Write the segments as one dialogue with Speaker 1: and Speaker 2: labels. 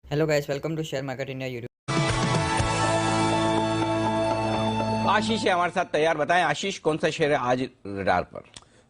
Speaker 1: Hello guys, welcome to share market India YouTube.
Speaker 2: Ashish है हमारे साथ तैयार। बताएं आशीष, कौन सा शेयर है आज रडार पर?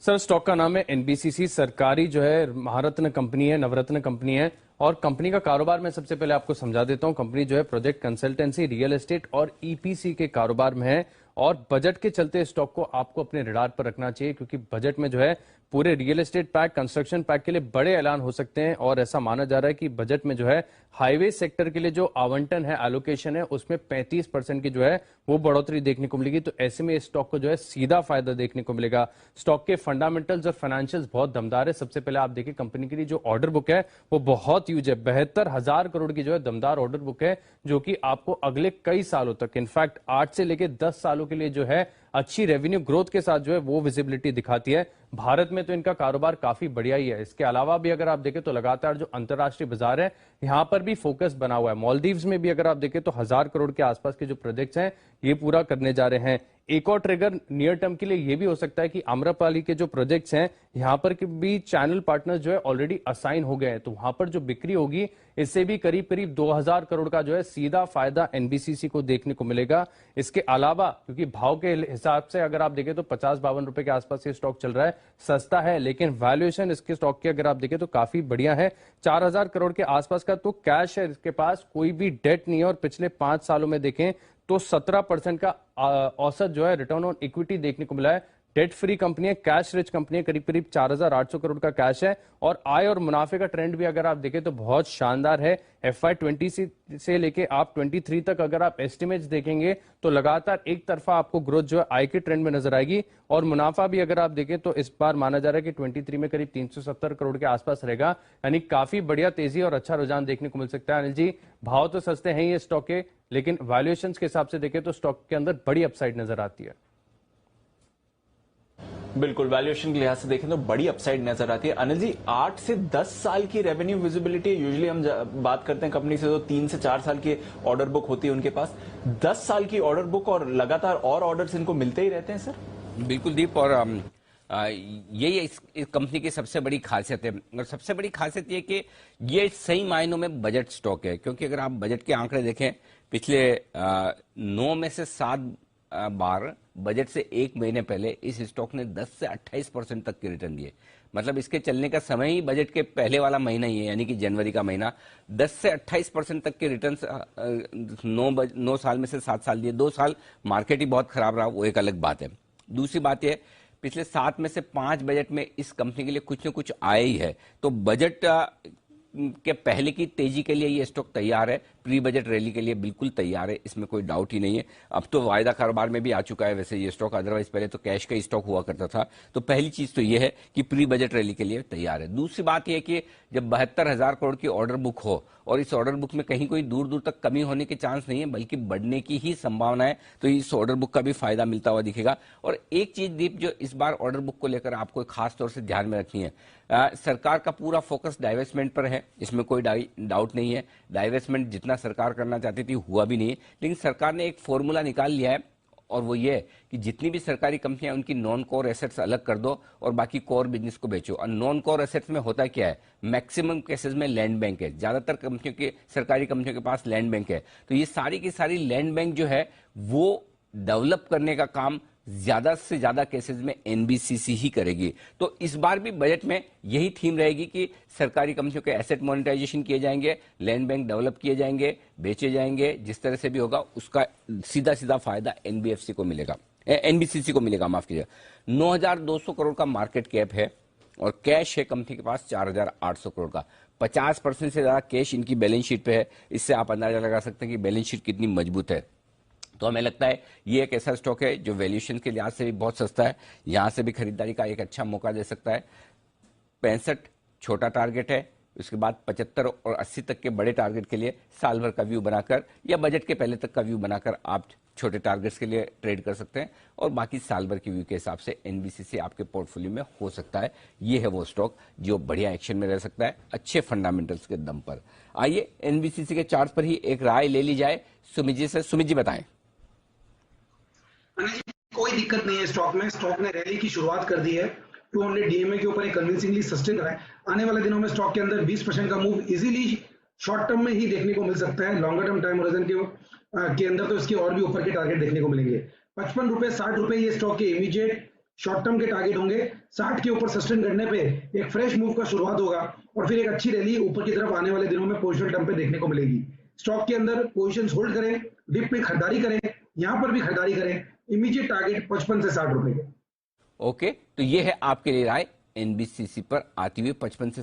Speaker 3: सर, स्टॉक का नाम है एनबीसीसी। सरकारी जो है महारत्न कंपनी है, नवरत्न कंपनी है। और कंपनी का कारोबार मैं सबसे पहले आपको समझा देता हूं। कंपनी जो है प्रोजेक्ट कंसल्टेंसी, रियल एस्टेट और ईपीसी के कारोबार में है। और बजट के चलते स्टॉक को आपको अपने रडार पर रखना चाहिए, क्योंकि बजट में जो है पूरे real estate pack, construction pack के लिए बड़े ऐलान हो सकते हैं। और ऐसा माना जा रहा है कि बजट में जो है हाईवे सेक्टर के लिए जो आवंटन है, एलोकेशन है, उसमें 35% की जो है वो बढ़ोतरी देखने को मिलेगी। तो ऐसे में इस स्टॉक को जो है सीधा फायदा देखने को मिलेगा। स्टॉक के फंडामेंटल्स और फाइनेंशियल्स बहुत दमदार है। सबसे पहले आप देखिए कंपनी के लिए जो ऑर्डर बुक है वो बहुत यूज है। 72,000 करोड़ की जो है दमदार ऑर्डर बुक है, जो कि आपको अगले कई सालों तक, इनफैक्ट 8 से लेकर 10 सालों के लिए जो है अच्छी रेवेन्यू ग्रोथ के साथ जो है वो विजिबिलिटी दिखाती है। भारत में तो इनका कारोबार काफी बढ़िया ही है। इसके अलावा भी अगर आप देखें तो लगातार जो अंतरराष्ट्रीय बाजार है, यहां पर भी फोकस बना हुआ है। मालदीव्स में भी अगर आप देखें तो 1000 करोड़ के आसपास के जो प्रोजेक्ट्स हैं ये पूरा करने जा रहे हैं। एक और ट्रिगर नियर टर्म के लिए ये भी हो सकता है कि आम्रपाली के जो प्रोजेक्ट्स हैं यहां पर भी चैनल पार्टनर्स जो है ऑलरेडी असाइन हो गए हैं। तो वहां पर जो बिक्री होगी इससे भी करीब करीब 2000 करोड़ का जो है सीधा फायदा एनबीसीसी को देखने को मिलेगा। इसके अलावा क्योंकि भाव के हिसाब से अगर आप देखें तो 50-52 रुपए के आसपास ये स्टॉक चल रहा है, सस्ता है। लेकिन वैल्यूएशन इसके स्टॉक की अगर आप देखें तो काफी बढ़िया है, 4000 करोड़ के आसपास का तो कैश है इसके पास, कोई भी डेट नहीं है। और पिछले 5 सालों में देखें तो 17% का औसत जो है रिटर्न ऑन इक्विटी देखने को मिला है। डेट फ्री कंपनी है, कैश रिच कंपनी है, करीब करीब 4800 करोड़ का कैश है। और आय और मुनाफे का ट्रेंड भी अगर आप देखें तो बहुत शानदार है। FY20 से लेके आप 23 तक अगर आप एस्टिमेट्स देखेंगे तो लगातार एक तरफा आपको ग्रोथ जो है आय के ट्रेंड में नजर आएगी। और मुनाफा भी अगर आप देखें तो इस बार माना जा रहा है कि 23 में करीब 370 करोड़ के आसपास रहेगा, यानी काफी बढ़िया तेजी और अच्छा रुझान देखने को मिल सकता है। अनिल जी, भाव तो सस्ते हैं ये स्टॉक के, लेकिन वैल्यूएशन के हिसाब से देखें तो स्टॉक के अंदर बड़ी अपसाइड नजर आती है।
Speaker 2: बिल्कुल, वैल्यूएशन के लिहाज से देखें तो बड़ी अपसाइड नजर आती है। अनिल जी, 8 से 10 साल की रेवेन्यू विजिबिलिटी, यूजुअली हम बात करते हैं कंपनी से तो 3 से 4 साल की ऑर्डर बुक होती है उनके पास। 10 साल की ऑर्डर बुक और लगातार और ऑर्डर्स इनको मिलते ही रहते हैं सर।
Speaker 4: बिल्कुल दीप, और यही इस कंपनी की सबसे बड़ी खासियत है। और सबसे बड़ी खासियत ये कि ये सही मायनों में बजट स्टॉक है, क्योंकि अगर आप बजट के आंकड़े देखें, पिछले 9 में से 7 बार बजट से 1 महीने पहले इस स्टॉक ने 10 से 28% तक के रिटर्न दिए। मतलब इसके चलने का समय ही बजट के पहले वाला महीना ही है, यानी कि जनवरी का महीना। 10 से 28% तक के रिटर्न 9 साल में से 7 साल दिए। 2 साल मार्केट ही बहुत खराब रहा, वो एक अलग बात है। दूसरी बात यह, पिछले 7 में से 5 बजट में इस कंपनी के लिए कुछ न कुछ आया ही है। तो बजट के पहले की तेजी के लिए ये स्टॉक तैयार है, प्री बजट रैली के लिए बिल्कुल तैयार है, इसमें कोई डाउट ही नहीं है। अब तो वायदा कारोबार में भी आ चुका है वैसे ये स्टॉक, अदरवाइज पहले तो कैश का स्टॉक हुआ करता था। तो पहली चीज तो ये है कि प्री बजट रैली के लिए तैयार है। दूसरी बात यह कि जब 72,000 करोड़ की ऑर्डर बुक हो और इस ऑर्डर बुक में कहीं कोई दूर दूर तक कमी होने के चांस नहीं है, बल्कि बढ़ने की ही संभावना है, तो इस ऑर्डर बुक का भी फायदा मिलता हुआ दिखेगा। और एक चीज दीप, जो इस बार ऑर्डर बुक को लेकर आपको खास तौर से ध्यान में रखनी है, सरकार का पूरा फोकस डाइवेस्टमेंट पर है, इसमें कोई डाउट नहीं है। डाइवेस्टमेंट जितना सरकार करना चाहती थी हुआ भी नहीं है, लेकिन सरकार ने एक फॉर्मूला निकाल लिया है, और वो ये है कि जितनी भी सरकारी कंपनियां उनकी नॉन कोर एसेट्स अलग कर दो और बाकी कोर बिजनेस को बेचो। और नॉन कोर एसेट्स में होता क्या है, मैक्सिमम केसेस में लैंड बैंक है, ज्यादातर कंपनियों के, सरकारी कंपनियों के पास लैंड बैंक है। तो ये सारी की सारी लैंड बैंक जो है वो डेवलप करने का काम ज्यादा से ज्यादा केसेस में एनबीसीसी ही करेगी। तो इस बार भी बजट में यही थीम रहेगी कि सरकारी कंपनियों के एसेट मोनेटाइजेशन किए जाएंगे, लैंड बैंक डेवलप किए जाएंगे, बेचे जाएंगे, जिस तरह से भी होगा उसका सीधा सीधा फायदा एनबीएफसी को मिलेगा, एनबीसीसी को मिलेगा, माफ कीजिएगा। 9200 करोड़ का मार्केट कैप है और कैश है कंपनी के पास 4800 करोड़ का। 50% से ज्यादा कैश इनकी बैलेंस शीट पे है। इससे आप अंदाजा लगा सकते हैं कि बैलेंस शीट कितनी मजबूत है। तो हमें लगता है ये एक ऐसा स्टॉक है जो वैल्यूएशन के लिहाज से भी बहुत सस्ता है, यहां से भी खरीदारी का एक अच्छा मौका दे सकता है। 65 छोटा टारगेट है, उसके बाद 75 और 80 तक के बड़े टारगेट के लिए साल भर का व्यू बनाकर या बजट के पहले तक का व्यू बनाकर आप छोटे टारगेट्स के लिए ट्रेड कर सकते हैं, और बाकी साल भर की व्यू के हिसाब से एनबीसीसी आपके पोर्टफोलियो में हो सकता है। ये है वो स्टॉक जो बढ़िया एक्शन में रह सकता है अच्छे फंडामेंटल्स के दम पर। आइए एनबीसीसी के चार्ट पर ही एक राय ले ली जाए सुमित जी से। सुमित जी बताएं।
Speaker 5: कोई दिक्कत नहीं है स्टॉक में। स्टॉक ने रैली की शुरुआत कर दी है, 200 डीएमए के ऊपर एक कन्विंसिंगली सस्टेन रहा है। आने वाले दिनों में स्टॉक के अंदर 20% का मूव इजीली शॉर्ट टर्म में ही देखने को मिल सकता है। लॉन्गर टर्म टाइम होराइजन के अंदर तो इसके और भी ऊपर के टारगेट देखने को मिलेंगे। 55 रुपए 60 रुपए ये स्टॉक के इमीडिएट शॉर्ट टर्म के टारगेट होंगे। 60 के ऊपर सस्टेन करने पे एक फ्रेश मूव का शुरुआत होगा और फिर एक अच्छी रैली ऊपर की तरफ आने वाले दिनों में पोजिशनल टर्म पे देखने को मिलेगी। स्टॉक के अंदर पोजीशंस होल्ड करें, डिप में खरीदारी करें, यहां पर भी खरीदारी करें। इमीडिएट टारगेट 55 से 60 रुपए के।
Speaker 4: ओके, तो ये है आपके लिए राय एनबीसीसी पर आती हुई 55 से